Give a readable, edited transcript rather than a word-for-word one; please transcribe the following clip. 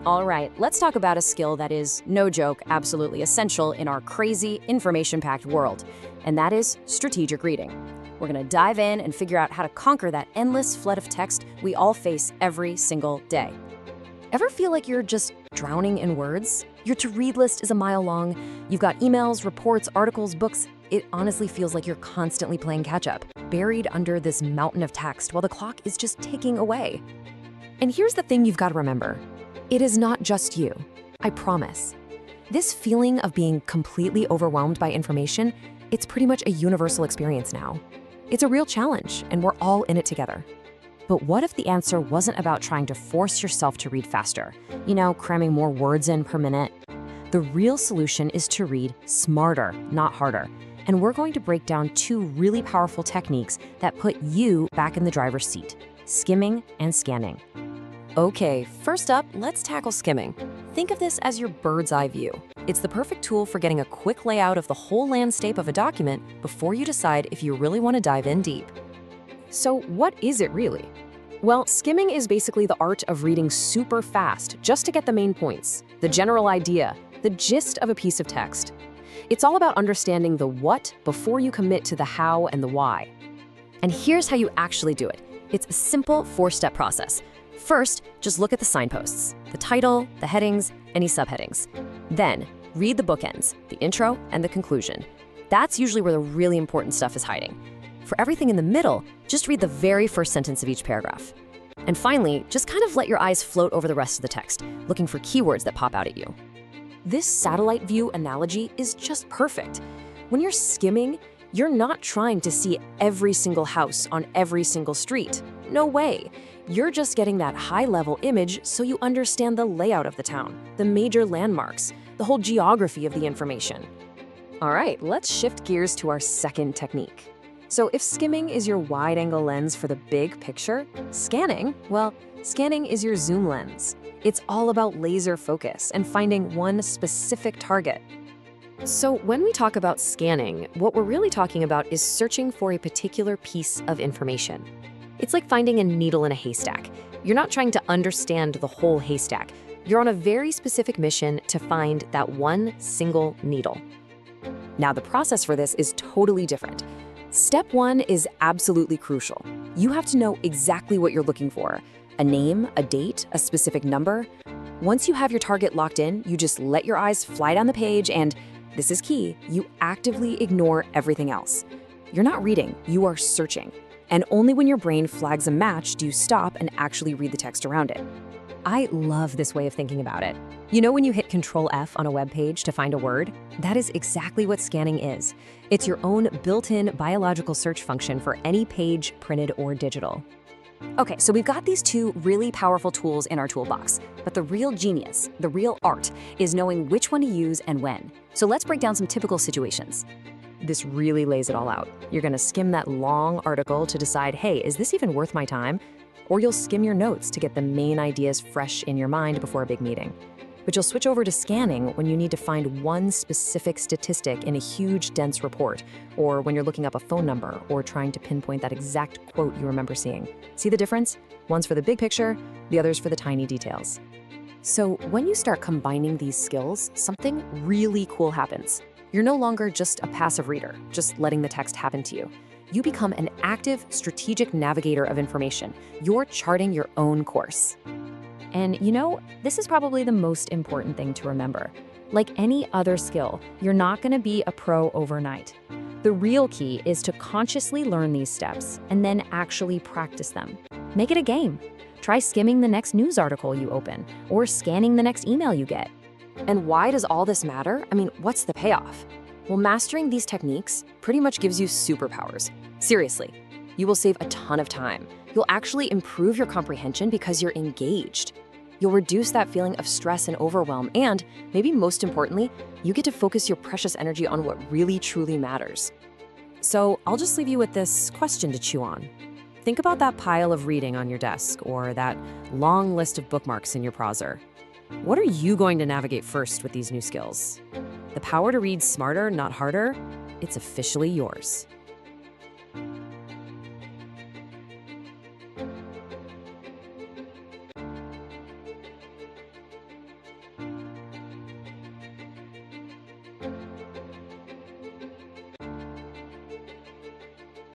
All right, let's talk about a skill that is, no joke, absolutely essential in our crazy, information-packed world, and that is strategic reading. We're going to dive in and figure out how to conquer that endless flood of text we all face every single day. Ever feel like you're just drowning in words? Your to-read list is a mile long. You've got emails, reports, articles, books. It honestly feels like you're constantly playing catch-up, buried under this mountain of text while the clock is just ticking away. And here's the thing you've got to remember. It is not just you, I promise. This feeling of being completely overwhelmed by information, it's pretty much a universal experience now. It's a real challenge, and we're all in it together. But what if the answer wasn't about trying to force yourself to read faster? Cramming more words in per minute? The real solution is to read smarter, not harder. And we're going to break down two really powerful techniques that put you back in the driver's seat: skimming and scanning. Okay, first up, let's tackle skimming. Think of this as your bird's eye view. It's the perfect tool for getting a quick layout of the whole landscape of a document before you decide if you really want to dive in deep. So what is it really? Well, skimming is basically the art of reading super fast just to get the main points, the general idea, the gist of a piece of text. It's all about understanding the what before you commit to the how and the why. And here's how you actually do it. It's a simple 4-step process. First, just look at the signposts, the title, the headings, any subheadings. Then, read the bookends, the intro and the conclusion. That's usually where the really important stuff is hiding. For everything in the middle, just read the very first sentence of each paragraph. And finally, just kind of let your eyes float over the rest of the text, looking for keywords that pop out at you. This satellite view analogy is just perfect. When you're skimming, you're not trying to see every single house on every single street. No way. You're just getting that high-level image so you understand the layout of the town, the major landmarks, the whole geography of the information. All right, let's shift gears to our second technique. So if skimming is your wide-angle lens for the big picture, scanning is your zoom lens. It's all about laser focus and finding one specific target. So when we talk about scanning, what we're really talking about is searching for a particular piece of information. It's like finding a needle in a haystack. You're not trying to understand the whole haystack. You're on a very specific mission to find that one single needle. Now, the process for this is totally different. Step 1 is absolutely crucial. You have to know exactly what you're looking for: a name, a date, a specific number. Once you have your target locked in, you just let your eyes fly down the page and, this is key, you actively ignore everything else. You're not reading, you are searching. And only when your brain flags a match do you stop and actually read the text around it. I love this way of thinking about it. When you hit Control F on a web page to find a word? That is exactly what scanning is. It's your own built-in biological search function for any page, printed or digital. Okay, so we've got these two really powerful tools in our toolbox, but the real genius, the real art, is knowing which one to use and when. So let's break down some typical situations. This really lays it all out. You're gonna skim that long article to decide, hey, is this even worth my time? Or you'll skim your notes to get the main ideas fresh in your mind before a big meeting. But you'll switch over to scanning when you need to find one specific statistic in a huge, dense report, or when you're looking up a phone number or trying to pinpoint that exact quote you remember seeing. See the difference? One's for the big picture, the other's for the tiny details. So when you start combining these skills, something really cool happens. You're no longer just a passive reader, just letting the text happen to you. You become an active, strategic navigator of information. You're charting your own course. And this is probably the most important thing to remember. Like any other skill, you're not going to be a pro overnight. The real key is to consciously learn these steps and then actually practice them. Make it a game. Try skimming the next news article you open or scanning the next email you get. And why does all this matter? What's the payoff? Well, mastering these techniques pretty much gives you superpowers. Seriously, you will save a ton of time. You'll actually improve your comprehension because you're engaged. You'll reduce that feeling of stress and overwhelm, and maybe most importantly, you get to focus your precious energy on what really truly matters. So I'll just leave you with this question to chew on. Think about that pile of reading on your desk or that long list of bookmarks in your browser. What are you going to navigate first with these new skills? The power to read smarter, not harder, it's officially yours.